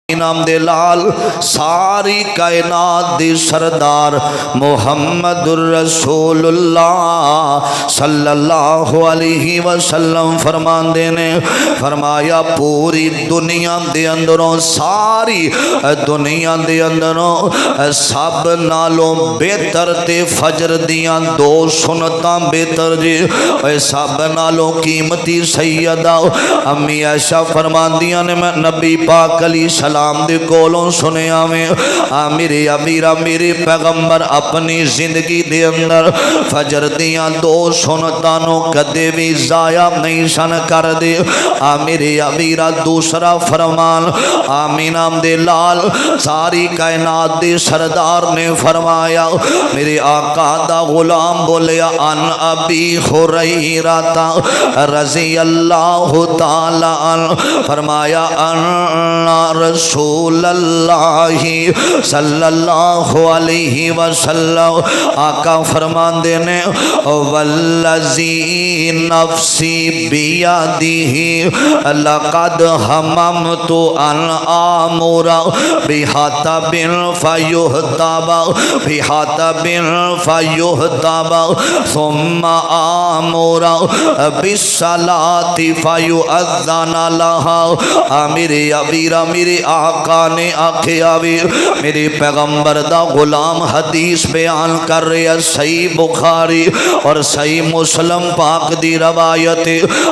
نام دے لال ساری کائنات دی سردار محمد الرسول اللہ صلی اللہ علیہ وسلم فرمان دینے فرمایا پوری دنیا دے اندروں ساری دنیا دے اندروں سب نالوں بہتر تے فجر دیاں دو سنتاں بہتر جی سب نالوں قیمتی سیدہ امی عائشہ فرمان دیاں نے میں نبی پاک علیہ السلام دے کولوں سنیا میں میری امیرہ میری پیغمبر اپنی زندگی دے اندر فجر دیاں دو سنتانوں کدے بھی ضائع نہیں سن کر دے میری امیرہ دوسرا فرمان آمینہ دے لال ساری کائنات دے سردار نے فرمایا میرے آقا دا غلام بولیا ان ابی ہریرہ رضی اللہ تعالی عنہ فرمایا ان رسول اللہ صلی اللہ علیہ وسلم آقا فرمان دینے والذی نفسی بیادہ لقد ہممت ان آمر بحطب فیہتب ثم آمر بالصلاة فیؤذن لہا میرے ابیرہ میرے آقا نے آکھیا بھی میرے پیغمبر دا غلام حدیث بیان کر رہے ہیں صحیح بخاری اور صحیح مسلم پاک دی روایت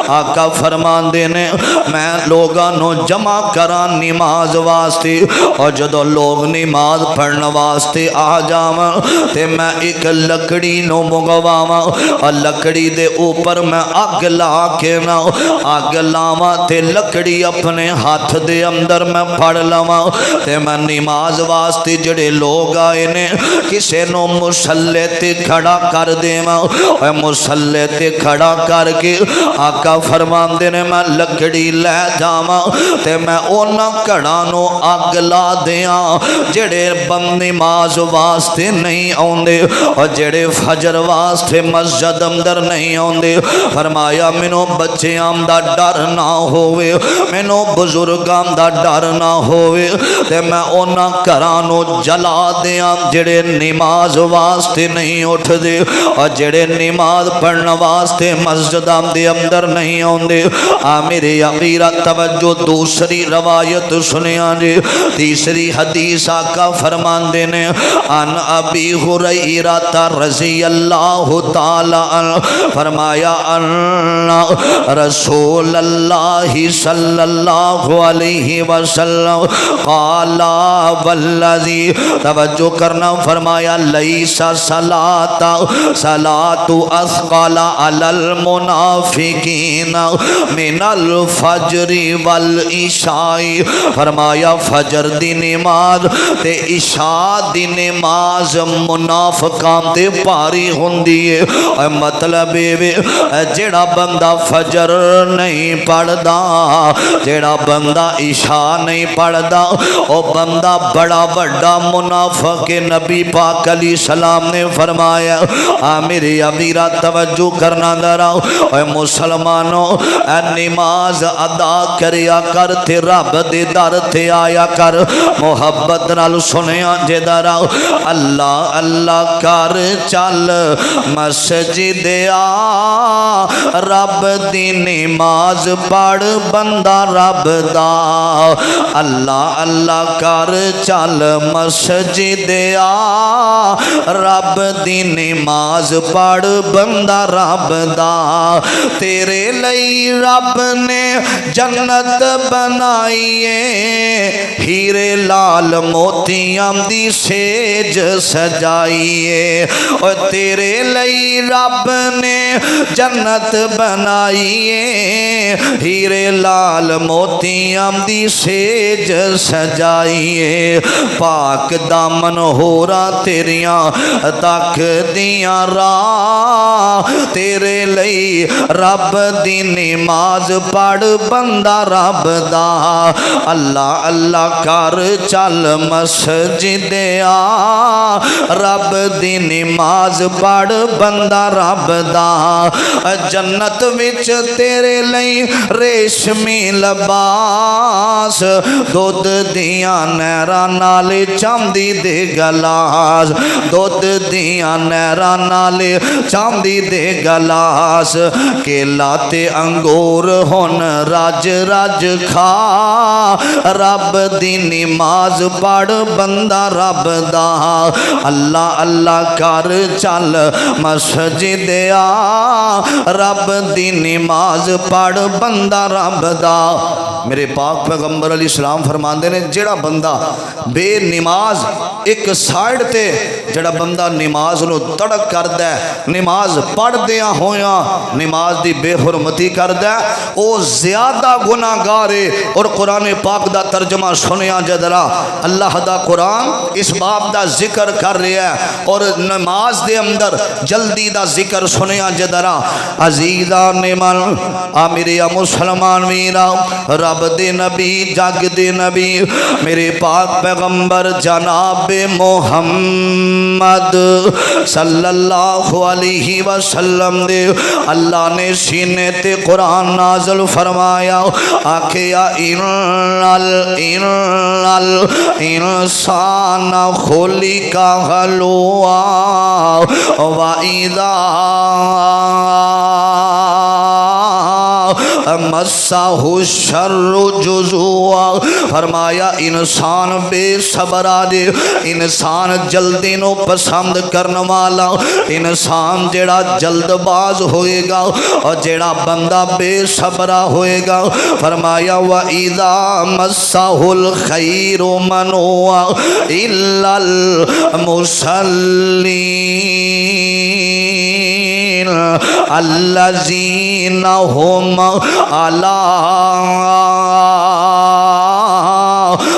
آقا فرمان دینے میں لوگانو جمع کران نماز واسطے اور جدو لوگ نماز پڑھن واسطے آ جاواں تے میں ایک لکڑی نو منگواواں اور لکڑی دے اوپر میں اگ لا کے نا اگ لاواں تے لکڑی اپنے ہاتھ دے اندر میں پڑھ لواں تے میں نماز واسطے جڑے لوگ آئے نے کسے نو مصلی تے کھڑا کر دیواں اور مصلی تے کھڑا کر کے آقا فرمان دے نے میں لکڑی لے جاواں تے میں اونا کڑا نو اگ لا دیاں جڑے بند نماز واسطے نہیں آندے اور جڑے فجر واسطے مسجد اندر نہیں آندے فرمایا مینوں بچیاں دا ڈر نہ ہوئے مینوں بزرگاں دا ڈر نہ ہوئے تے میں اونا کرانو جلا دیاں جڑے نماز واسطے نہیں اٹھ دے اور جڑے نماز پڑھن واسطے مسجداں دے اندر نہیں آندے میرے امیرہ توجہ دوسری روایت سنیاں جی تیسری حدیث آقا فرمان دینے ان ابی ہریرہ رضی اللہ تعالی عنہ فرمایا ان رسول اللہ صلی اللہ علیہ وسلم قال والذی توجہ کرنا فرمایا لیس صلاۃ اثقل علی المنافقین من الفجر والعشاء فرمایا فجر دی نماز تے عشاء دی نماز منافقاں تے پاری ہوندی ہے مطلب جڑا بندہ فجر نہیں پڑھدا جڑا بندہ عشاء نہیں پڑھدا او بندہ بڑا بڑا منافق نبی پاک علیہ السلام نے فرمایا میری امیرہ توجہ کرنا ذرا اے مسلمانوں نماز ادا کریا کر تے رب دے در تے آیا کر محبت نال سنیا جے ذرا اللہ اللہ کر چل مسجد آ رب دی نماز پڑھ بندہ رب دا اللہ اللہ کر چل مسجد آ رب دی نماز پڑھ بندہ رب دا تیرے لئی رب نے جنت بنائیے ہیرے لال موتیاں دی سیج سجائیے اور تیرے لئی رب نے جنت بنائیے ہیرے لال موتیاں دی سیج سجائیے پاک دامن ہو رہا تیریاں تک دیاں راہ تیرے لئی رب دی نماز پڑھ بندہ رب دا اللہ اللہ کر چل مسجد آ رب دی نماز پڑھ بندہ رب دا جنت وچ تیرے لئی ریشمی لباس دودھ دیاں نہراں نال چاندی دے گلاس دودھ دیاں نہراں نال چاندی دے گلاس کیلا تے انگور ہن رج رج کھا رب دی نماز پڑھ بندہ رب دا اللہ اللہ کر چل مسجد آ رب دی نماز پڑھ بندہ رب دا میرے پاک پیغمبر علیہ السلام فرماندے نے جڑا بندہ بے نماز ایک سائیڈ تے جڑا بندہ نماز نو تڑک کردا ہے نماز پڑھ دیاں ہویاں نماز دی بے حرمتی کردا ہے او زیادہ گناہگار ہے اور قرآن پاک دا ترجمہ سنیا جدرا اللہ دا قرآن اس باب دا ذکر کر رہا ہے اور نماز دے اندر جلدی دا ذکر سنیا جدرا عزیزان من میرے مسلمان میرا رب دے نبی جگ دے نبی میرے پاک پیغمبر جناب محمد صلی اللہ علیہ وسلم دے اللہ نے سینے تے قرآن نازل فرمایا آکھیا الانسان خلق ہلوعا وَإِذَا مسّہ الشر جزوعا فرمایا انسان بے صبر آدے انسان جلدی نو پسند کرنے والا انسان جڑا جلد باز ہوئے گا اور جڑا بندہ بے صبرہ ہوئے گا فرمایا وَإِذَا مَسَّهُ الْخَيْرُ مَنُوعًا إِلَّا الْمُصَلِّينَ الَّذِينَ هُمْ عَلَى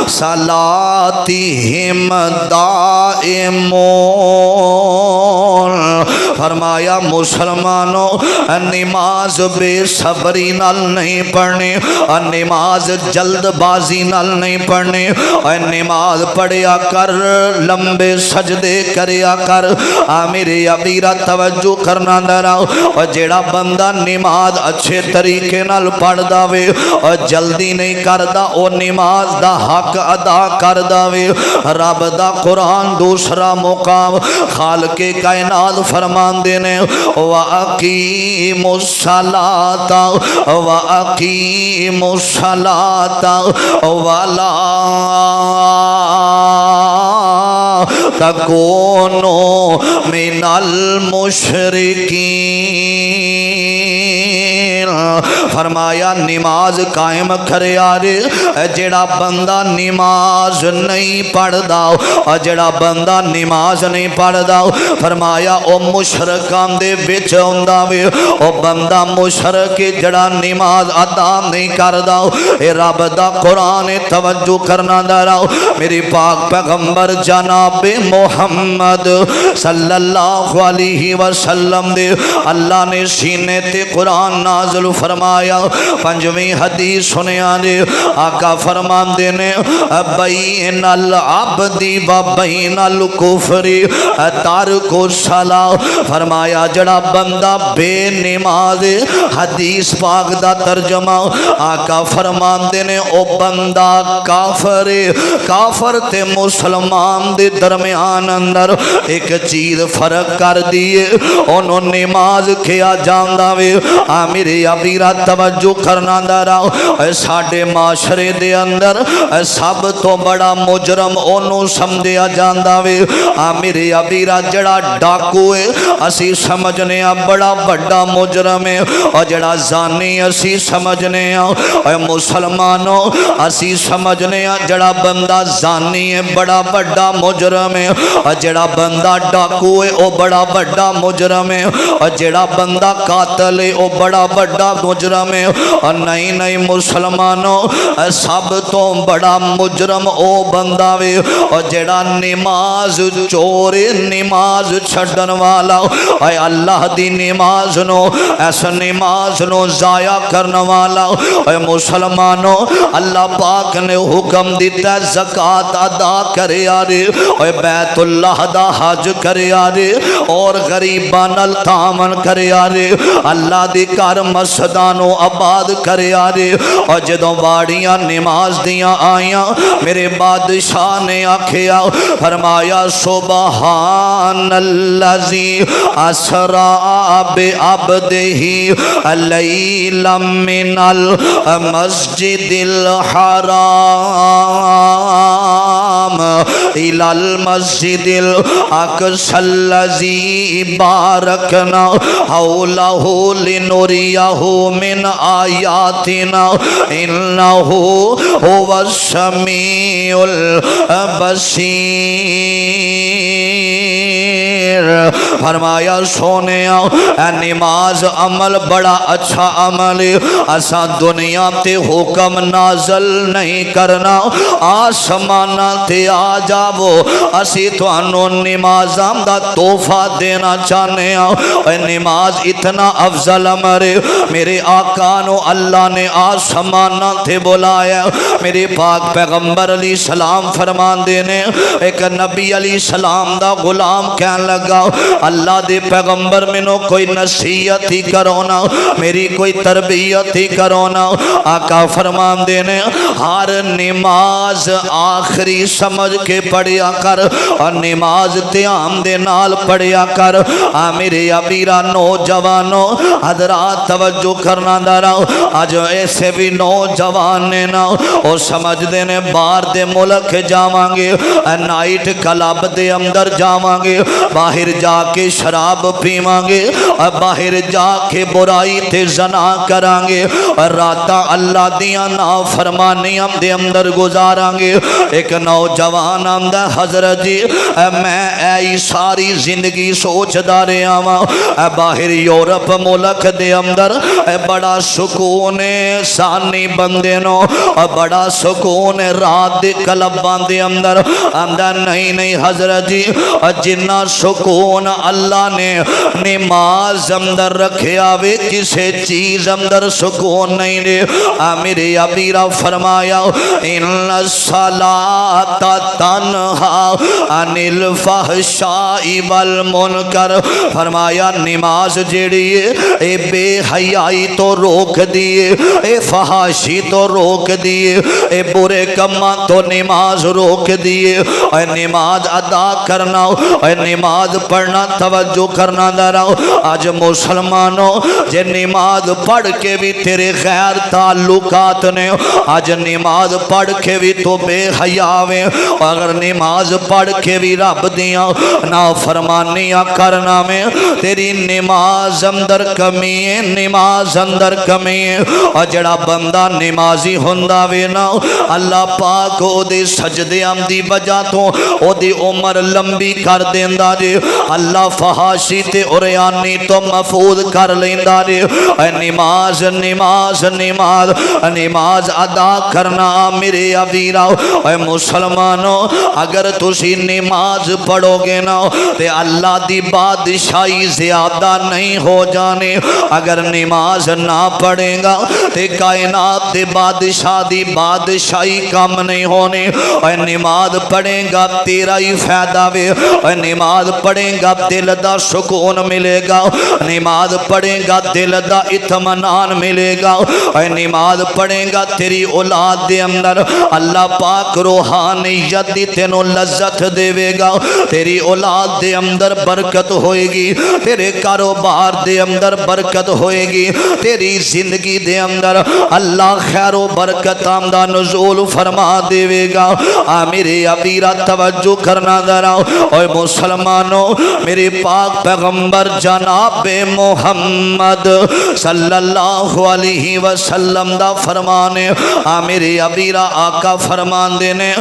صلاتهم دائمون فرمایا مسلمانوں نماز بے صبری نال نہیں پڑھنی نماز جلد بازی نال نہیں پڑھنی نماز پڑھیا کر لمبے سجدے کریا کر میرے ابیرہ توجہ کرنا درا اور جیڑا بندہ نماز اچھے طریقے نال پڑھ داوے اور جلدی نہیں کردہ او نماز دا حق ادا کر داوے رب دا قرآن دوسرا مقام خالق کائنات فرمان دینے وَأَقِيمُ الصَّلَاةَ وَأَقِيمُ الصَّلَاةَ وَلَا تَكُونُوا مِنَ الْمُشْرِكِينَ فرمایا نماز قائم کرے آرے جڑا بندہ نماز نہیں پڑھ داؤ اور جڑا بندہ نماز نہیں پڑھ داؤ فرمایا او مشرکان دے بچ ہونداوے او بندہ مشرک جڑا نماز ادا نہیں کر داؤ اے رب دا قرآن توجہ کرنا داؤ میری پاک پیغمبر جناب محمد صلی اللہ علیہ وسلم دے اللہ نے سینے تے قرآن نازل فرمایا پنجویں حدیث سنیا دے آقا فرمان دینے بین العبدی و بین الکفری تارک الصلاۃ فرمایا جڑا بندہ بے نماز حدیث پاک دا ترجمہ آقا فرمان دینے او بندہ کافر کافر تے مسلمان دے درمیان اندر ایک چیز فرق کر دیئے انہوں نماز کیا جاندہ وے میرے ابیرہ توجہ کرنا دارا ساڑھے معاشرے دے اندر سب تو بڑا مجرم انہوں سمجھیا جاندہ وے میرے ابیرہ جڑا ڈاکوئے اسی سمجھنے بڑا بڑا مجرم ہے اور جڑا زانی اسی سمجھنے مسلمانوں اسی سمجھنے جڑا بندہ زانی ہے بڑا بڑا مجرم ہے اور جڑا بندہ ڈاکوئے او بڑا بڑا مجرم ہے اور جڑا بندہ قاتل ہے او بڑا بڑا مجرم ہے اور نہیں نہیں مسلمانوں سب تو بڑا مجرم او بندہ وے اور جڑا نماز چورے نماز چھڑن والا اے اللہ دی نماز نو ایسا نماز نو ضائع کرن والا اے مسلمانوں اللہ پاک نے حکم دیتا ہے زکاة ادا کرے آرے اے بیت اللہ دا حج کرے آرے اور غریبان التامن کرے آرے اللہ دی کار مسجد دانو آباد کریا جے اور جدوں باڑیاں نماز دیاں آئیاں میرے بادشاہ نے آکھیا فرمایا سبحان الذی اسرا بعبدہ لیلا من المسجد الحرام الى المسجد الاقصى الذي باركنا حوله لنريه من آياتنا انه هو السميع البصير فرمایا سونیا نماز عمل بڑا اچھا عمل ہے اساں دنیا تے حکم نازل نہیں کرنا آسمانہ تے آ جاؤ اسی تھانوں نمازاں دا تحفہ دینا چاہنے ہیں نماز اتنا افضل عمل ہے میرے آقا نو اللہ نے آسمانہ تے بلایا میرے پاک پیغمبر علیہ السلام فرمان دینے ایک نبی علیہ السلام دا غلام کہن لگا اللہ دے پیغمبر منو کوئی نصیحت ہی کرونا میری کوئی تربیت ہی کرونا آقا فرمان دینے ہر نماز آخری سمجھ کے پڑھیا کر اور نماز تیام دے نال پڑھیا کر میرے ابیرا نوجوانوں حضرات توجہ کرنا دارا آج ایسے بھی نوجوان نے نا وہ سمجھ دینے باہر دے ملک جاوانگے نائٹ کلب دے اندر جاوانگے باہر جا کے شراب پیوانگے باہر جا کے برائی تے زنا کرانگے راتاں اللہ دیاں نافرمانیاں دے اندر گزارانگے ایک نوجوان آمدہ حضرت جی میں ای ساری زندگی سوچ دارے آواں باہر یورپ ملک دے اندر بڑا سکون سانی بندے نو بڑا سکون رات دے کلبان دے اندر آمدہ نہیں حضرت جی جنہ سکون اللہ نے نماز اندر رکھے آوے کسے چیز اندر سکون نہیں دے میرے ابیرہ فرمایا ان الصلاۃ تنہا عن الفحشاء والمنکر فرمایا نماز جیڑی اے بے حیائی تو روک دیے اے فحاشی تو روک دیے اے برے کماں تو نماز روک دیے اے نماز ادا کرنا اے نماز پڑھنا توجہ کرنا دارا آج مسلمانوں جے نماز پڑھ کے بھی تیرے غیر تعلقات نے آج نماز پڑھ کے بھی تو بے حیاویں اگر نماز پڑھ کے بھی رب دیاں نافرمانیاں کرنا میں تیری نماز اندر کمی ہے نماز اندر کمی ہے اور جڑا بندہ نمازی ہوندہ وے نا اللہ پاک او دے سجدے دی وجہ تو او دی عمر لمبی کر دیندہ جے اللہ فحاشی تے عریانی تو محفوظ کر لیندہ جے نماز نماز نماز نماز ادا کرنا میرے ابیرہ اے مسلمانوں اگر تسی نماز پڑھو گے نا تے اللہ دی بادشاہی زیادہ نہیں ہو جانے اگر نماز نہ پڑھیں گا تے کائنات دے بادشاہ دی بادشاہی کم نہیں ہونے اے نماز پڑھیں گا تیرا ہی فائدہ وے اے نماز پڑھیں گا دل دا سکون ملے گا نماز پڑھیں گا دل دا اطمینان ملے گا اے نماز پڑھیں گا تیری اولاد دے اندر اللہ پاک روحانیت دی تینوں لذت دے گا تیری اولاد دے اندر برکت ہوئے گی تیرے کاروبار دے اندر برکت ہوئے گی تیری زندگی دے اندر اللہ خیر و برکت آمدہ نزول فرما دے گا میرے ابیرہ توجہ کرنا ذرا اے مسلمانوں میرے پاک پیغمبر جناب محمد صلی اللہ علیہ وسلم دا فرمانے میرے ابیرہ آقا فرمان دینے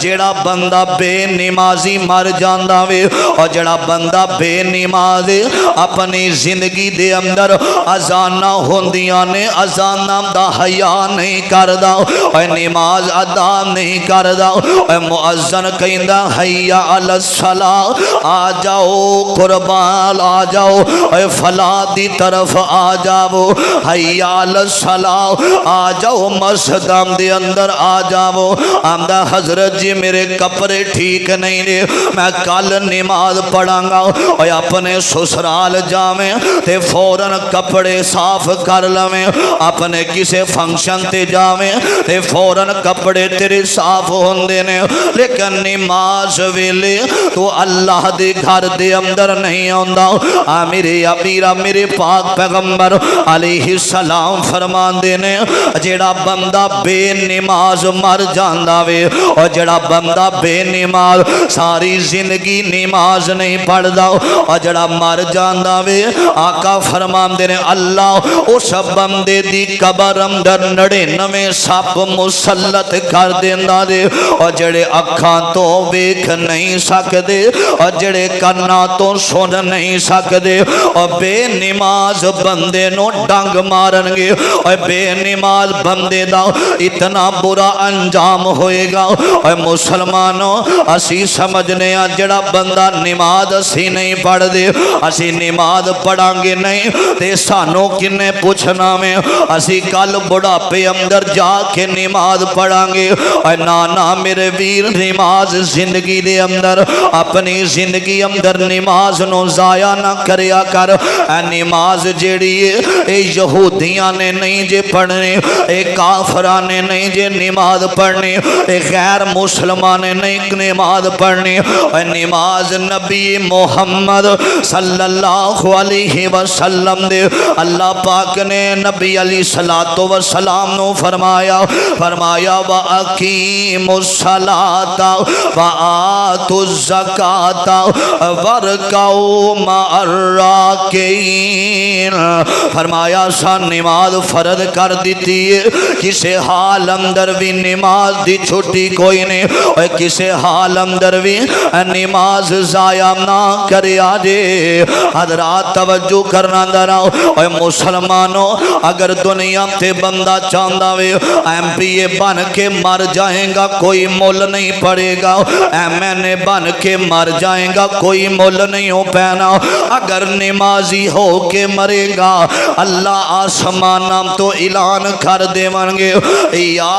جڑا بندہ بے نمازی مر جاندہ وے اور جڑا بندہ بے نمازی اپنی زندگی دے اندر ازانہ ہوندیاں نے ازانہ دا حیا نہیں کردہ اور نماز ادا نہیں کردہ اور مؤذن کہندہ حیا علی الصلاۃ آ جاؤ قربان آ جاؤ اے فلاح دی طرف آ جاؤ حیا الصلاۃ آ جاؤ مسجد دے اندر آ جاؤ آمدہ حضرت جی میرے کپڑے ٹھیک نہیں نے میں کل نماز پڑھاں گا اے اپنے سسرال جاویں تے فوراً کپڑے صاف کر لویں اپنے کسے فنکشن تے جاویں تے فوراً کپڑے تیرے صاف ہوندے نے لیکن نماز ویلے تو اللہ دے گھر دے اندر نہیں آندا میرے ابیرا میرے پاک پیغمبر علیہ السلام فرماندے نے جڑا بندہ بے نماز مر جاندا وے اور جڑا بندہ بے نماز ساری زندگی نماز نہیں پڑھدا اور جڑا مر جاندا وے آقا فرماندے نے اللہ اس بندے دی قبر اندر 99 سپ مسلط کر دیندا دے اور جڑے اکھاں تو ویکھ نہیں سکدے اور جڑے کنا تو سن نہیں سکدے اور بے نماز بندے نو ڈنگ مارن گے اور بے نماز بندے دا اتنا برا انجام ہوئے گا اور مسلمانوں اسی سمجھنے جڑا بندہ نماز اسی نہیں پڑھ دے اسی نماز پڑھاں گے نہیں تے سانو کنے پوچھنا میں اسی کل بڑھاپے اندر جا کے نماز پڑھاں گے اور نانا میرے ویر نماز زندگی دے اندر اپنی زندگی اندر نماز نو ضائع نہ کریا کر اے نماز جیڑی اے یہودیاں نے نہیں جے پڑھنے اے کافران نے نہیں جے نماز پڑھنے اے غیر مسلمان نے نہیں نماز پڑھنے اے نماز نبی محمد صلی اللہ علیہ وسلم دے اللہ پاک نے نبی علیہ السلام نو فرمایا وَأَقِيمُوا الصَّلَاةَ وَآتُوا الزَّكَاةَ وَارْكَعُوا مَعَ الرَّاكِعِينَ فرمایا سان نماز فرض کر دیتی ہے کسے حال اندر بھی نماز دی چھٹی کوئی نہیں اور کسے حال اندر بھی نماز ضائع نہ کریا جے حضرات توجہ کرنا دراؤ اور مسلمانوں اگر دنیا تے بندہ چاندہ وے ایم پی اے بن کے مر جائیں گا کوئی مول نہیں پڑے گا ایم این اے بن کے مر جائیں گا کوئی مول نہیں ہو پینا اگر نمازی ہو کے مرے گا اللہ آسمانم تو اعلان کر دے منگے یا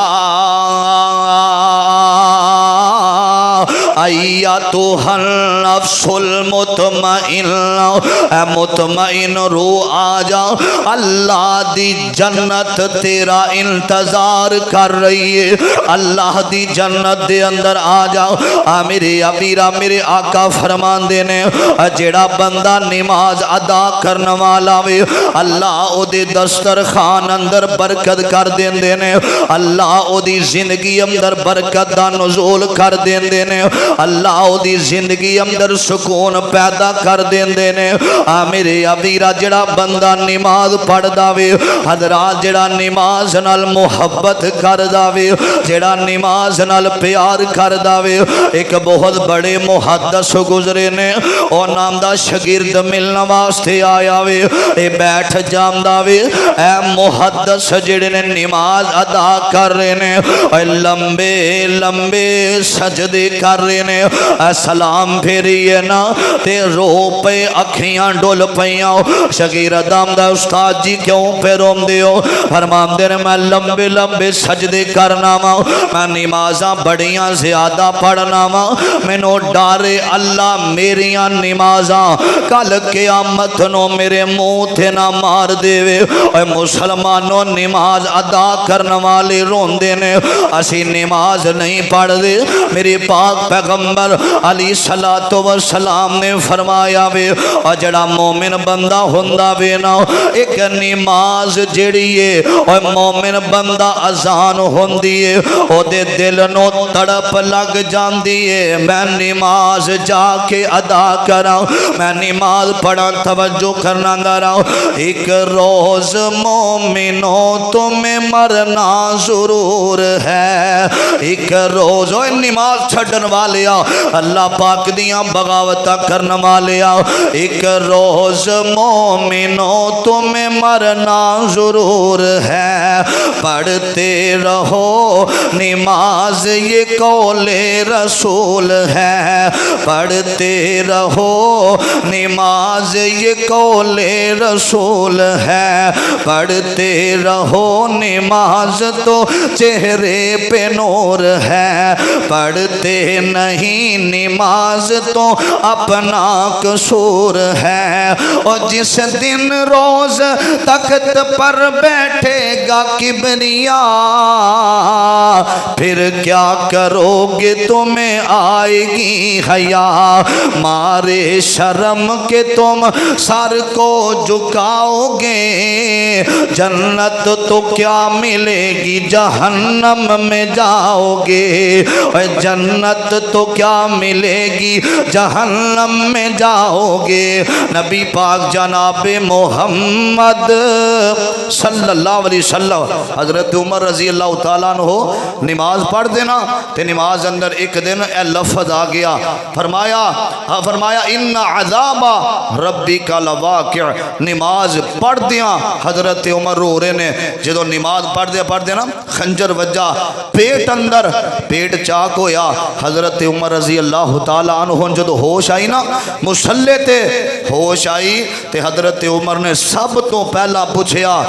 ایتھا النفس المطمئنہ اے مطمئن روح آجا اللہ دی جنت تیرا انتظار کر رہی ہے اللہ دی جنت دے اندر آجا میرے ابیرا میرے آقا فرمان دینے جڑا بندہ نماز ادا کرنے والا وے اللہ او دے دسترخوان اندر برکت کر دین دینے اللہ او دی زندگی اندر برکت دا نزول کر دین دینے اللہ او دی زندگی اندر سکون پیدا کر دین دینے میرے ابیرا جڑا بندہ نماز پڑھ داوے حضرات جڑا نماز نال محبت کر داوے جڑا نماز نال پیار کر داوے ایک بہت بڑے محدث گزرے نے او نام دا شگرد ملنا واسطے آیا وے اے بیٹھ جام داوے اے محدث جڑے نے نماز ادا کر رہے نے اے لمبے لمبے سجدے کر رہے نے اے سلام پھیریے نا تے رو پہ اکھیاں ڈول پہیاں شگرد آم دا استاد جی کیوں پہ روم دیو فرمان دے میں لمبے لمبے سجدے کرنا ماں میں نمازاں بڑیاں زیادہ پڑھنا ماں میں نو ڈارے اللہ میریاں نمازاں کل قیامت نو میرے منہ تھے نہ مار دے وے اے مسلمانوں نماز ادا کرنے والے رون دینے اسی نماز نہیں پڑھ دے میری پاک پیغمبر علیہ السلام نے فرمایا وے جڑا مومن بندہ ہوندہ وے نا ایک نماز جڑیے اور مومن بندہ اذان ہوندیے او دے دل نو تڑپ لگ جان دیے میں نماز جا کے ادا کرا میں نماز پڑھا توجہ کرنا دارا ایک روز مومنوں تمہیں مرنا ضرور ہے ایک روز نماز چھڑن والے والیا اللہ پاک دیاں بغاوتاں کرن والیا ایک روز مومنوں تمہیں مرنا ضرور ہے پڑھتے رہو نماز یہ قول رسول ہے پڑھتے رہو نماز یہ قول رسول ہے پڑھتے رہو نماز تو چہرے پہ نور ہے پڑھتے نہیں نماز تو اپنا قصور ہے اور جس دن روز تخت پر بیٹھے گا کبریا پھر کیا کرو گے تمہیں آئے گی حیا مارے شرم کہ تم سر کو جھکاؤ گے جنت تو کیا ملے گی جہنم میں جاؤ گے جنت تو کیا ملے گی جہنم میں جاؤ گے نبی پاک جناب محمد صلی اللہ علیہ وسلم حضرت عمر رضی اللہ تعالیٰ عنہ نماز پڑھ دینا تے نماز اندر ایک دن اے لفظ آ گیا فرمایا ان عذاب ربی کا لواقع نماز پڑھ دیا حضرت عمر رو رہے نے جدو نماز پڑھ دیا نا خنجر وجہ پیٹ اندر پیٹ چاک ہویا حضرت عمر رضی اللہ تعالیٰ عنہ جدو ہوش آئی نا مصلی تے ہوش آئی تے حضرت عمر نے سب تو پہلا پوچھیا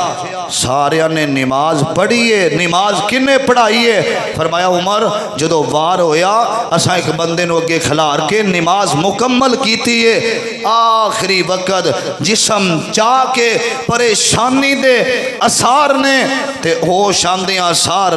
سارے نے نماز پڑھی ہے نماز کنے پڑھائی ہے فرمایا عمر جدو وار ہویا اساں ایک بندے نو اگے کھلار کے نماز مکمل کیتی ہے آخری وقت جسم چاہ کے پریشانی دے اثار نے تے ہوش آندے اثار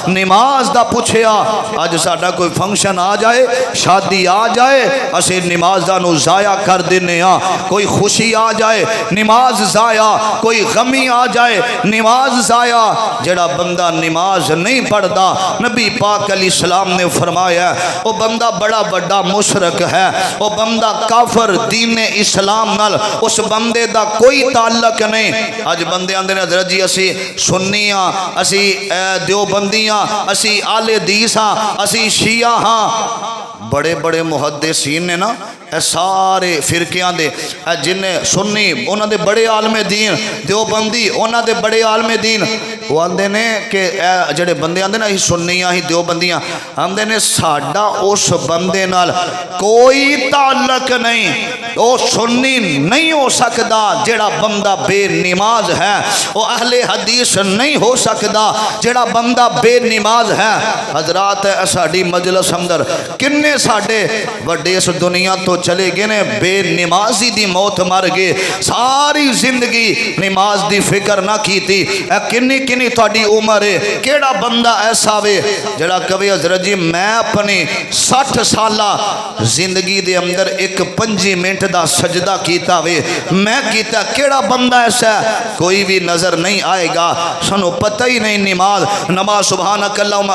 نماز دا پوچھیا آج ساڈا کوئی فنکشن آ جائے شادی آ جائے اسے نماز دا نو ضائع کر دینے ہاں کوئی خوشی آ جائے نماز ضائع کوئی غمی آ جائے نماز ضائع جڑا بندہ نماز نہیں پڑھدا نبی پاک علیہ السلام نے فرمایا وہ بندہ بڑا بڑا مشرک ہے وہ بندہ کافر دین اسلام نال اس بندے دا کوئی تعلق نہیں اج بندے آندے نے حضرت جی اسی سنی ہاں اسی دیوبندیاں اسی آل حدیث ہاں اسی شیعہ ہاں بڑے بڑے محدثین نے نا اے سارے فرقیاں دے جن سنی انہاں دے بڑے عالم دین دیوبندی انہاں دے بڑے عالم دین وہ آندے نے کہ جڑے بندے آندے نا ہی سنیاں ہی دیوبندیاں آندے نے ساڈا اس بندے نال کوئی تعلق نہیں وہ سنی نہیں ہو سکدا جڑا بندہ بے نماز ہے وہ اہل حدیث نہیں ہو سکدا جڑا بندہ بے نماز ہے حضرات ساڈی مجلس اندر کنے ساڈے وڈے اس دنیا تو چلے گئے نے بے نمازی دی موت مر گئے ساری زندگی نماز دی فکر نہ کی تھی کنی کنی تھوڑی عمر ہے کیڑا بندہ ایسا وے جڑا کبھی حضرت جی میں اپنی 60 سالہ زندگی دے اندر ایک 5 منٹ دا سجدہ کیتا وے میں کیتا کیڑا بندہ ایسا ہے کوئی بھی نظر نہیں آئے گا سنو پتہ ہی نہیں نماز سبحانک اللہم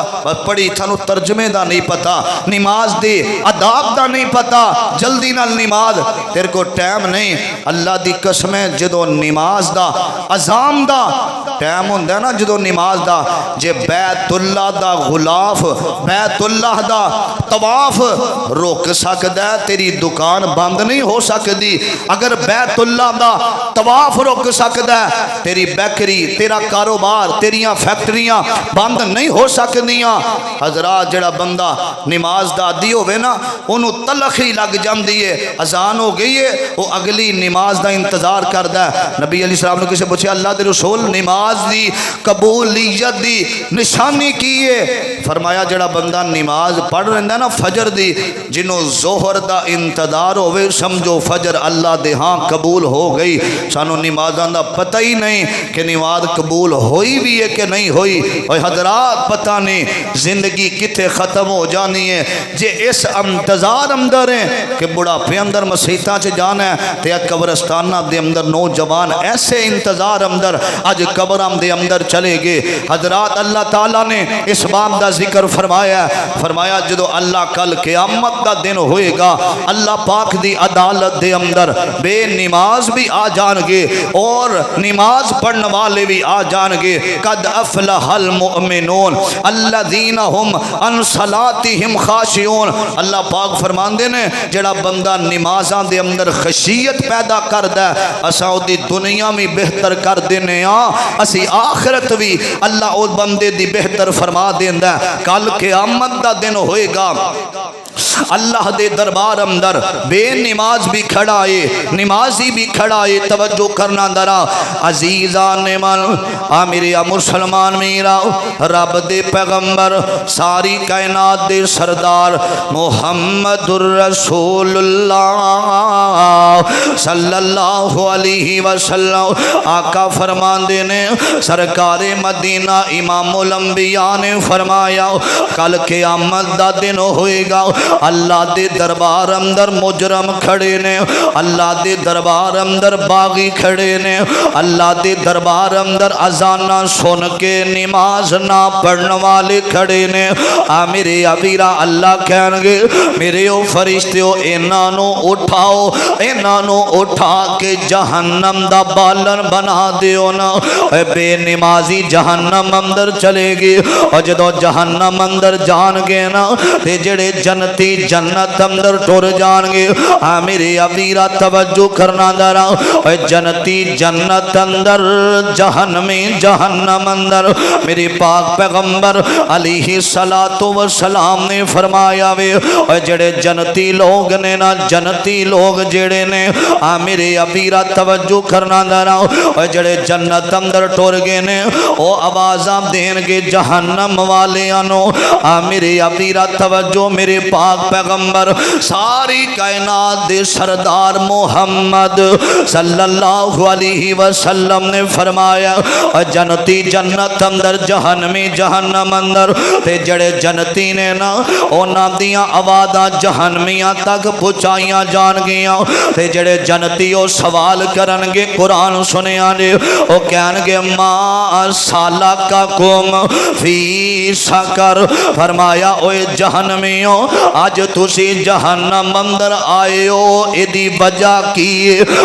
پڑھی تھانو ترجمے دا نہیں پتا نماز دے اداب دا نہیں پتا جلدی نال نماز تیرے کو ٹائم نہیں اللہ دی قسمیں جدو نماز دا عظام دا ٹائم ہوندہ نا جدو نماز دا جے بیت اللہ دا غلاف بیت اللہ دا طواف روک سکدا ہے تیری دکان بند نہیں ہو سکدی اگر بیت اللہ دا طواف روک سکدا ہے تیری بیکری تیرا کاروبار تیریاں فیکٹریاں بند نہیں ہو سکدیاں حضرات جڑا بندہ نماز دا عادی ہوئے نا انہوں تلخی لگ جاندی ہے اذان ہو گئی ہے وہ اگلی نماز دا انتظار کردہ ہے نبی علیہ السلام نے کسے پوچھے اللہ دے رسول نماز دی قبولیت دی نشانی کی ہے فرمایا جڑا بندہ نماز پڑھ رہندا نا فجر دی جنہوں ظہر دا انتظار ہوئے سمجھو فجر اللہ دے ہاں قبول ہو گئی سانو نمازاں دا پتہ ہی نہیں کہ نماز قبول ہوئی بھی ہے کہ نہیں ہوئی اور حضرات پتہ نہیں زندگی کتے ختم ہو جانی ہے جے اس انتظار اندر ہیں کہ بڑا پہ اندر مسیحتاں چے جانا ہے تے قبرستانہ دے اندر نوجوان ایسے انتظار اندر آج قبرام دے اندر چلے گے حضرات اللہ تعالیٰ نے اس باب دا ذکر فرمایا جدو اللہ کل قیامت دا دن ہوئے گا اللہ پاک دی ادا عدالت دے اندر بے نماز بھی آ جان گے اور نماز پڑھنے والے بھی آ جان گے. قد افلح المؤمنون الذین هم عن صلاتهم خاشعون. اللہ پاک فرماندے نے جڑا بندہ نمازاں دے اندر خشیت پیدا کردا ہے اساں اودی دنیا بھی بہتر کر دینے ہاں اسی آخرت بھی اللہ اس بندے دی بہتر فرما دیندا ہے. کل قیامت دا دن ہوئے گا اللہ دے دربار اندر بے نماز بھی کھڑا ہے نمازی بھی کھڑا ہے. توجہ کرنا درا عزیزان من میرے مسلمان میرا رب دے پیغمبر ساری کائنات دے سردار محمد الرسول اللہ صلی اللہ علیہ وسلم آقا فرمان دینے سرکار مدینہ امام الانبیاء نے فرمایا کل قیامت دا دن ہوئے گا اللہ دے دربار اندر مجرم کھڑے نے اللہ دے دربار اندر باغی کھڑے نے اللہ دے دربار اندر اذانہ سن کے نماز نہ پڑھنے والے کھڑے نے. میرے ابیرا اللہ کہن گے میرے او فرشتیو انہاں نو اٹھاؤ انہاں نو اٹھا کے جہنم دا بالن بنا دیو نا. بے نمازی جہنم اندر چلے گی اور جدو جہنم اندر جان گے نا تے جڑے جنتی جنت اندر ٹر جان گے. میرے ابیرا توجہ کرنا درا جنتی جنت اندر جہنمی جہنم اندر میرے پاک پیغمبر علیہ الصلوۃ والسلام نے فرمایا وے جڑے جنتی لوگ نے نا جنتی لوگ جڑے نے میرے ابیرا توجہ کرنا درا جڑے جنت اندر ٹر گئے نے او آوازاں دین گے جہنم والیاں نو. میرے ابیرا توجہ میرے پاک پیغمبر ساری کائنات دے سردار محمد صلی اللہ علیہ وسلم نے فرمایا جنتی جنت اندر جہنمی جہنم اندر تے جڑے جنتی نے نا اونا دیاں آوازاں جہنمیاں تک پہنچائیاں جان گیاں تے جڑے جنتی او سوال کرن گے قرآن سنیا نے او کہن گے ما سالککم فی سقر. فرمایا اوے جہنمیوں آج تسی جہنم اندر آئے ہو ایدی وجہ کی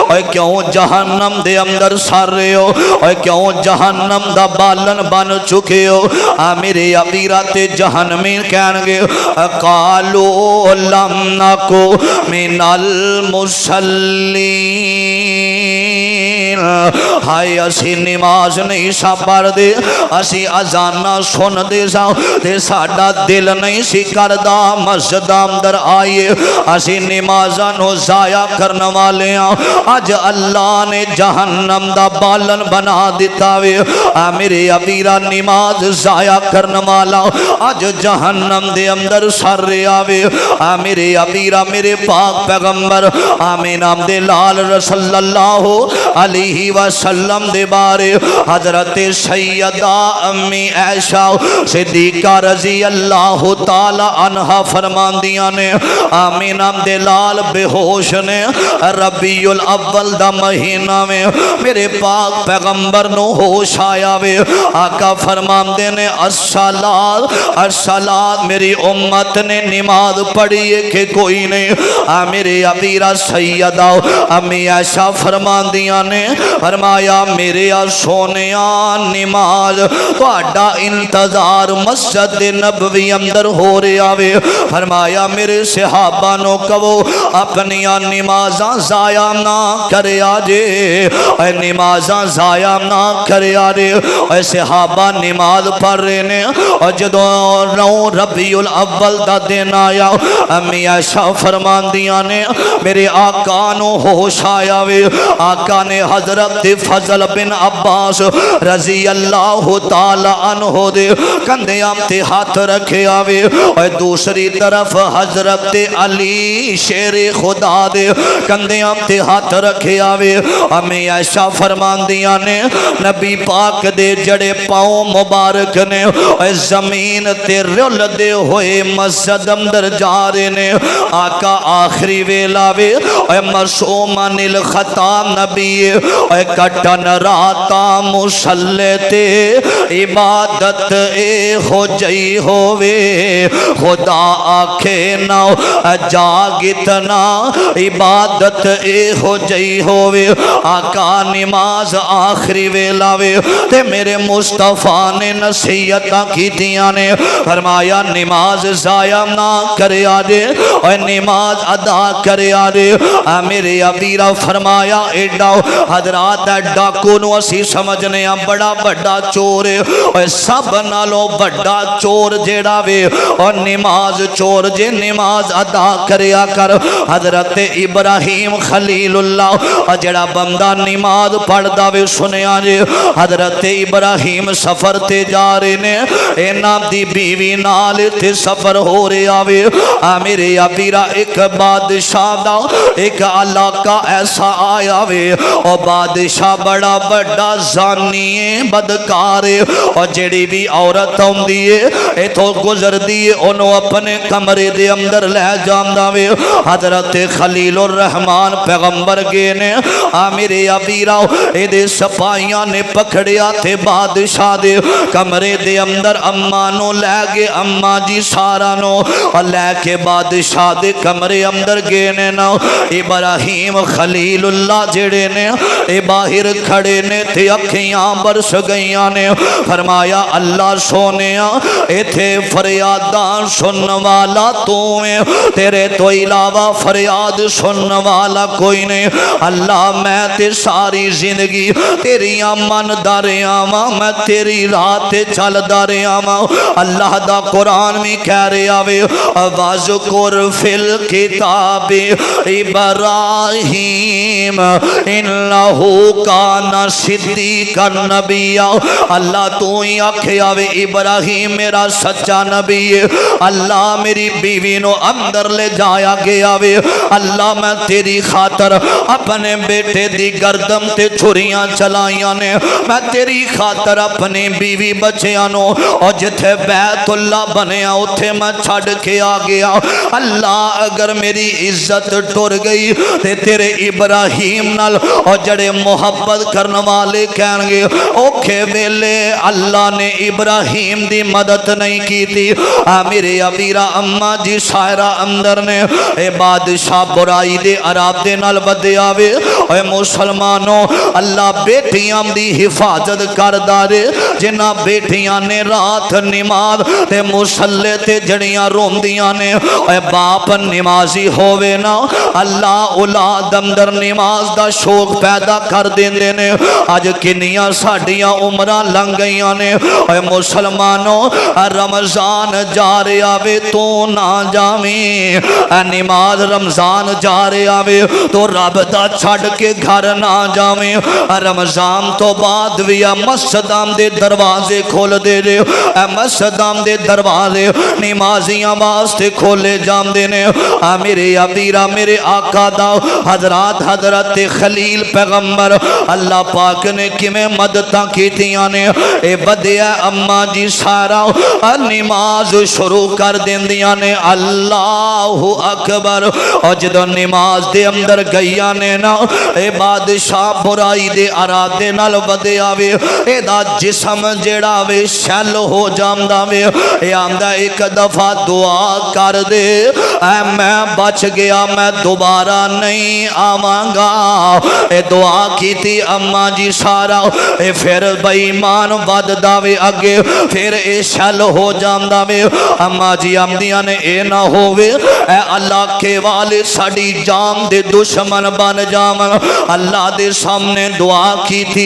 اوے کیوں جہنم دے اندر سر رہے ہو اوے کیوں جہنم دا بالن بن چکے ہو. میرے ابیرا تے جہنمی کہن گے قالو لم نکو من المصلین ہائے اسی نماز نہیں سا پڑھ دے اسی اذانہ سن دے سا تے ساڈا دل نہیں سی کردا مسجد اندر آئیے اسی نمازاں نو ضائع کرنے والے ہاں. اج اللہ نے جہنم دا بالن بنا دیتا وے میرے ابیرا نماز ضائع کرنے والا اج جہنم دے اندر سر رہا وے. میرے ابیرا میرے پاک پیغمبر آمین دے لال رسول اللہ علیہ وسلم دے بارے حضرت سیدہ امی عائشہ صدیقہ رضی اللہ تعالی عنہ فرمان دیا نے آمین دے لال بے ہوش نے ربیع الاول دا مہینہ میں میرے پاک پیغمبر نو ہوش آیا وے. آقا فرمان دے نے الصلاۃ میری امت نے نماز پڑھی ہے کہ کوئی نہیں. میرے ابیرا سیدہ امی عائشہ فرمان دیا نے فرمایا میرے سونیاں نماز تہاڈا انتظار مسجد نبوی اندر ہو رہا وے. فرمایا میرے صحابہ نو کہو اپنیاں نمازاں ضائع نہ کریا جے اے نمازاں ضائع نہ کریا جے. اے صحابہ نماز پڑھ رہے نے اور جدوں نو ربیع الاول دا دن آیا امی عائشہ فرمان دیا نے میرے آقا نو ہوش آیا وے. آقا نے حضرت فضل بن عباس رضی اللہ تعالی عنہ دے کندھیاں تے ہاتھ رکھے آوے اور دوسری طرف حضرت علی شیر خدا دے کندھیاں تے ہاتھ رکھے آوے. امی عائشہ فرمان دیا نے نبی پاک دے جڑے پاؤں مبارک نے اور زمین تے رل دے ہوئے مسجد اندر جا رہے نے. آقا آخری ویلا وے اور معصومن الخطا نبی اور کٹن راتا مصلی تے عبادت اے ہو جئی ہووے خدا آکھے نہ جاگتنا عبادت اے ہو جئی ہووے آقا نماز آخری ویلا وے تے میرے مصطفیٰ نے نصیحتاں کیتیاں نے فرمایا نماز ضائع نہ کریا جے اور نماز ادا کریا جے میرے ابیرا فرمایا ایڈا حضرات ڈاکو نو اسی سمجھنے بڑا بڑا چور اور سب نالوں بڑا چور جیڑا وے اور نماز چور جے نماز ادا کریا کر حضرت ابراہیم خلیل اللہ اور جیڑا بندہ نماز پڑھ دا وے سنیا جے حضرت ابراہیم سفر تے جا رہے نے اینا دی بیوی نال تے سفر ہو رہے آوے میرے ابیرا ایک بادشاہ دا ایک علاقہ ایسا آیا وے اور بادشاہ بڑا بڑا زانی بدکار اور جڑی بھی عورت ہوں دیئے اے تو گزر دیئے انہوں اپنے کمرے دے اندر لے جاندہ وے حضرت خلیل الرحمن پیغمبر گئے نے میرے ابیرا اے دے سپاہیاں نے پکڑیا تھے بادشاہ دے کمرے دے اندر اماں نو لے گے اماں جی سارا نو اور لے کے بادشاہ دے کمرے اندر گئے نے نا ابراہیم خلیل اللہ جڑے نے اے باہر کھڑے نے تھے اکھیاں برس گئیاں نے فرمایا اللہ سونیا اے تھے فریاداں سن والا تو میں تیرے تو علاوہ فریاد سن والا کوئی نہیں اللہ میں تے ساری زندگی تیری من دارے آماں میں تیری رات چل دارے آماں اللہ دا قرآن میں کہہ رہے آوے وَذْكُرْ فِي الْكِتَابِ ابراہیم انہو کان صدیقا نبیا اللہ تو ہی آکھے آوے ابراہیم میرا سچا نبی ہے اللہ میری بیوی نو اندر لے جایا گیا وے اللہ میں تیری خاطر اپنے بیٹے دی گردم تے چھریاں چلائیاں نے میں تیری خاطر اپنی بیوی بچیاں نو اور جتھے بیت اللہ بنیا اتھے میں چھڑ کے آ گیا اللہ اگر میری عزت ٹر گئی تے تیرے ابراہیم نال اور جڑے محبت کرنے والے کہیں گے اوکھے ویلے اللہ نے ابراہیم دی مدد نہیں کی تھی میرے ابیرا اماں جی سائرہ اندر نے اے بادشاہ برائی دے عراب دے نال بدے آوے اے مسلمانوں اللہ بیٹیاں دی حفاظت کر دارے جنہ بیٹیاں نے رات نماز تے مسلح تے جڑیاں روم دیاں نے اے باپ نمازی ہووے نا اللہ اولاد اندر نماز دا شوق پیدا کر دین دینے آج کنیاں ساڑیاں عمرہ لنگ گئیاں نے اے مسلمانوں رمضان جارے آوے تو نہ جامیں نماز رمضان جارے آوے تو رب دا چھڑ کے گھر نہ جامیں رمضان تو بعد بھی مسجدام دے دروازے کھول دے رہے مسجدام دے دروازے نمازیاں واسطے کھولے جام دینے میرے ابیرا میرے آقا دا حضرت خلیل پیغمبر اللہ پاک نے کمیں مدداں کیتیاں نے اے بدیا اماں جی سارا نماز شروع کر دین دیاں نے اللہ اکبر اور جدو نماز دے اندر گئیاں نے نا اے بادشاہ برائی دے ارادے نال بدے آوے اے دا جسم جیڑا وے شل ہو جامدہ وے اے آمدہ ایک دفعہ دعا کر دے اے میں بچ گیا میں دوبارہ نہیں آوانگا اے دعا کی تھی اماں جی سارا اے پھر بیمان ود داوے اگے پھر اے شل ہو جامدہ وے اماں جی آمدیاں نے اے نہ ہووے اے اللہ کے والے ساڑی جام دے دشمن بن جامن اللہ دے سامنے دعا کی تھی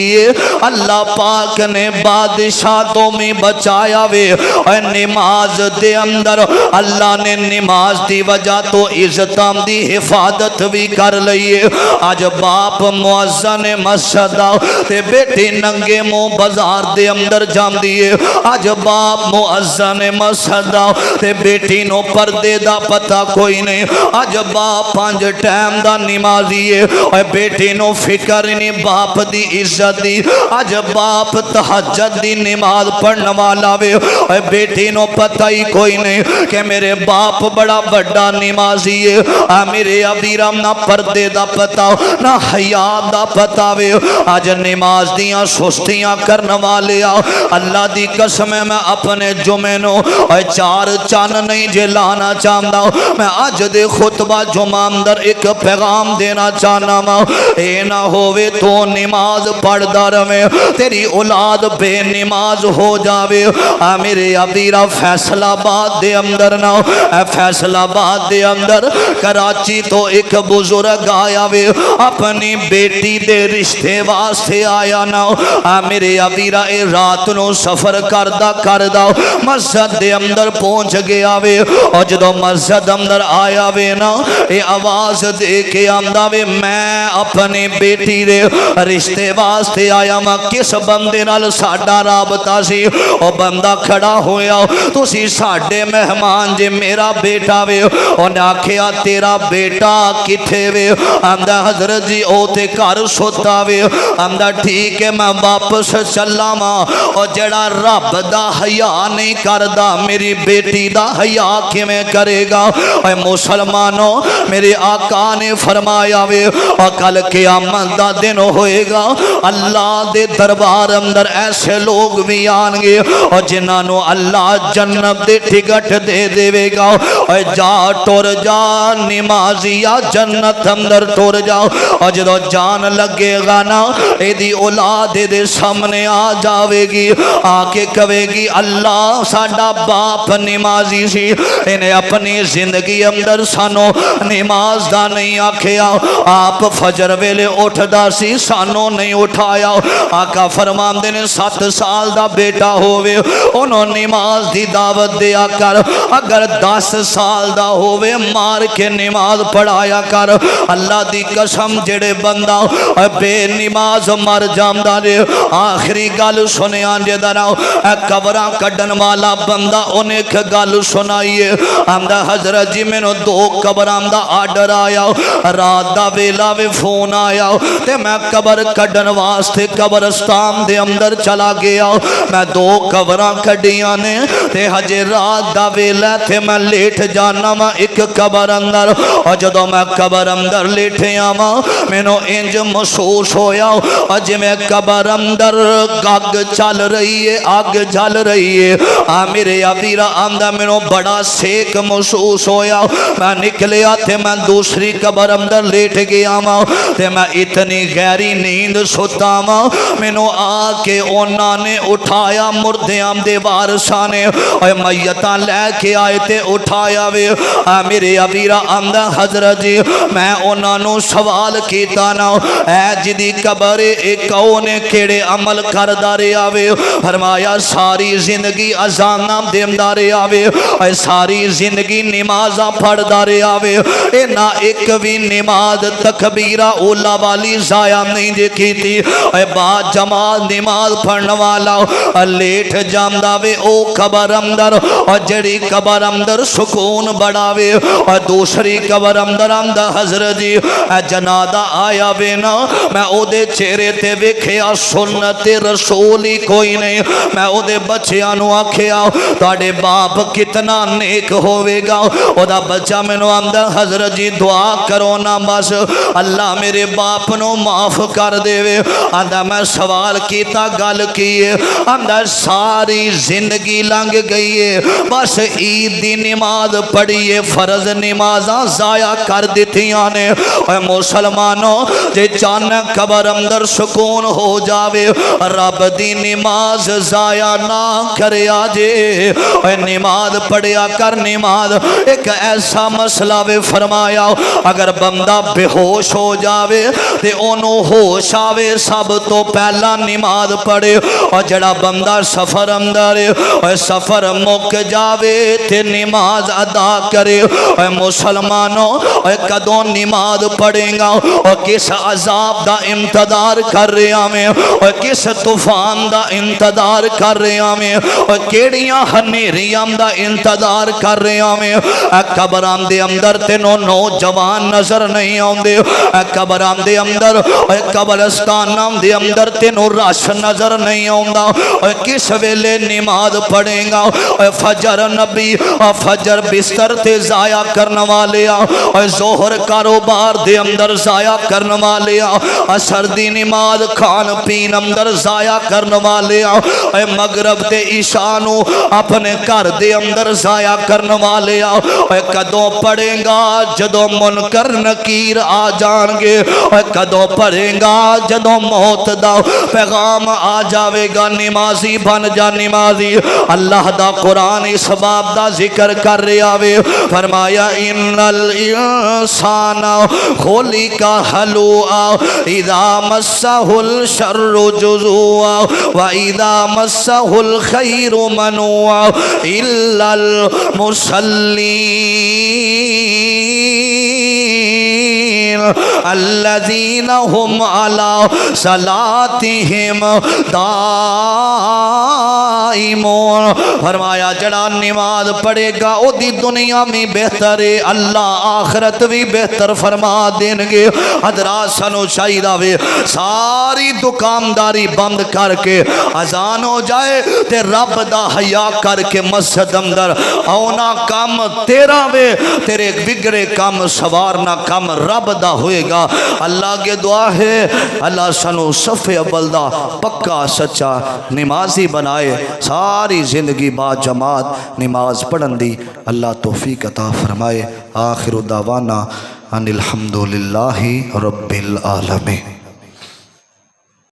اللہ پاک نے بادشاہ تو میں بچایا وے اے نماز دے اندر اللہ نے نماز دی وجہ تو عزتام دی حفاظت بھی کر لئیے آج باپ معزن مسجد تے بیٹی ننگے مو بازار دے اندر جام دیئے آج باپ معزن مسجد تے بیٹی نو پردے دا پتہ کوئی نہیں آج باپ پانچ ٹائم دا نمازیے اے بیٹی نو فکر نہیں باپ دی عزت دی اج باپ تہجد دی نماز پڑھن والا وے بیٹی نو پتہ ہی کوئی نہیں کہ میرے باپ بڑا بڑا نمازی ہے میرے ابیرام نہ پردے دا پتہ نہ حیا دا پتہ وے اج نماز دیاں سستیاں کرن والے اللہ دی قسم میں اپنے جمعے نو چار چان نہیں جے لانا چاہتا میں اج دے خطبہ جمعہ اندر ایک پیغام دینا چاہنا وا اے نہ ہووے تو نماز پڑھدا رہے تیری اولاد بے نماز ہو جاوے میرے ابیرا فیصل آباد دے اندر نہ فیصل آباد دے اندر کراچی تو ایک بزرگ آیا وے اپنی بیٹی دے رشتے واسطے آیا نا میرے ابیرا اے رات نو سفر کردہ مسجد دے اندر پہنچ گیا وے اور جدو مسجد اندر آیا وے نا اے آواز دے کے آمدہ وے میں اپنی بیٹی دے رشتے واسطے آیا ماں کس بندے نال ساڈا رابطہ سی او بندہ کھڑا ہویا تو سی ساڈے مہمان جے میرا بیٹا وے اور آکھیا تیرا بیٹا کتھے وے آمدہ حضرت جی او تے کار سوتا وے آمدہ ٹھیک ہے میں واپس چلا ماں اور جڑا رب دا حیا نہیں کردہ میری بیٹی دا حیا کی میں کرے گا اے مسلمانوں میرے آقا نے فرمایا وے اور کل قیامت دا دن ہوئے گا اللہ دے دربار اندر ایسے لوگ بھی آنگے اور جنہوں اللہ جنت دے ٹکٹ دے دے گا اور جا ٹور جا نمازیا جنت اندر ٹور جاؤ اور جدو جان لگے گا نا اے دی اولاد دے سامنے آ جاوے گی آکے کہے گی اللہ ساڈا باپ نمازی سی انہیں اپنی زندگی اندر سانو نماز دا نہیں آکھیا آپ فجر ویلے اٹھ دا سی سانو نہیں اٹھایا آقا فرمان دے نے 7 سال دا بیٹا ہوئے انہوں نماز دی دعوت دیا کر اگر 10 سال دا ہوئے مار کے نماز پڑھایا کر اللہ دی قسم جڑے بندہ بے نماز مر جامدہ دے آخری گل سنیاں جے دراؤ قبران کڈن والا بندہ انہیں ایک گل سنائیے آمدہ حضرت جی میں نو 2 قبران دا آڈر آیا رات دا ویلا وے فون آیا تے میں قبر کڈن واسطے قبرستان دے اندر چلا گیا میں 2 قبران کڈیاں نے تے حجے رات دا ویلا تے میں لیٹ جانا میں ایک قبر اندر اور جدو میں قبر اندر لیٹے آما میں نو انج محسوس ہویا اور جی میں قبر اندر آگ چل رہی ہے آگ جل رہی ہے میرے ابیرا آمدہ میں نو بڑا سیک محسوس ہویا میں نکلیا تھے میں دوسری قبر اندر لیٹ گیا ماں تے میں اتنی گہری نیند ستا ماں میں نو آکے اونا نے اٹھایا مردیاں دے وارثانے اور میتاں لے کے آئے تے اٹھایا وے میرے ابیرا آمدہ حضرت جی میں اونا نو سوال کیتا نا اے جدی قبر ایک اونے کیڑے عمل کردارے آوے فرمایا ساری زندگی ازانہ دیمدارے آوے اے ساری زندگی نمازہ پڑھ دارے آوے اے نا ایک بھی نماز تکبیرہ اولا والی زائع نہیں دیکھی تھی اے با جماعت نماز پڑھنے والا لیٹ جامدہ وے او قبر اندر اور جڑی قبر اندر سکون بڑھاوے اور دوسری قبر اندر حضرت جی جنادہ آیا وے نا میں او دے چہرے تے ویکھیا سنت رسولی کوئی نہیں میں او دے بچیاں نو آکھیا تاڑے باپ کتنا نیک ہوئے گا او دا بچہ میں نو آمدہ حضرت جی دعا کرو نا بس اللہ میرے باپ نو معاف کر دے وے آندہ میں سوال کیتا گل کیے آندہ ساری زندگی لنگ گئی ہے بس عید دی نماز پڑھیے فرض نمازاں ضائع کر دیتیاں نے اے مسلمانوں جے چانا قبر اندر سکون ہو جاوے رب دی نماز ضائع نہ کرے آجے اے نماز پڑھیا کر نماز ایک ایسا مسئلہ وے فرمایا اگر بندہ بے ہوش ہو جاوے تے انہوں ہوش آوے سب تو پہلا نماز پڑھے اور جڑا بندہ سفر اندر اے سفر مک جاوے تے نماز ادا کرے اے مسلمانوں اے کدوں نماز پڑھیں گا اور کس عذاب دا انتظار کر رہے ہمیں اور کس طوفان دا انتظار کر رہے ہمیں اور کیڑیاں ہنیریاں دا انتظار کر رہے ہمیں قبران دے اندر تینوں نوجوان نظر نہیں آن دے قبراں دے اندر اے قبرستاناں دے اندر تینوں رش نظر نہیں آوندا اے کس ویلے نماز پڑھے گا اے فجر نبی فجر بستر تے ضائع کرنے والے اے ظہر کاروبار دے اندر ضائع کرنے والے عصر دی نماز کھان پین اندر ضائع کرنے والے اے مغرب تے عشاء نو اپنے گھر دے اندر ضائع کرنے والے اے کدوں پڑھے گا جدوں منکر نکیر آ جان گے اے کدوں پڑھے گا جدوں موت دا پیغام آ جاوے گا نمازی بن جا نمازی اللہ دا قرآن اس باب دا ذکر کر رہا وے فرمایا ان الانسان خلق ہلوعا اذا مسہ الشر جزوعا واذا مسہ الخیر منوعا الا المصلین الذین هم علی صلاتہم دائمون فرمایا جڑا نماز پڑھے گا او دی دنیا میں بہتر ہے اللہ آخرت بھی بہتر فرما دیں گے حضرات سنو چاہیے وے ساری دکانداری بند کر کے اذان ہو جائے تے رب دا حیا کر کے مسجد اندر اونا کام تیرا وے تیرے بگڑے کام سوارنا کام رب دا ہوئے گا اللہ کے دعا ہے اللہ سنو صف اول دا پکا سچا نمازی بنائے ساری زندگی با جماعت نماز پڑھن دی اللہ توفیق عطا فرمائے آخر دعوانا ان الحمدللہ رب العالمین.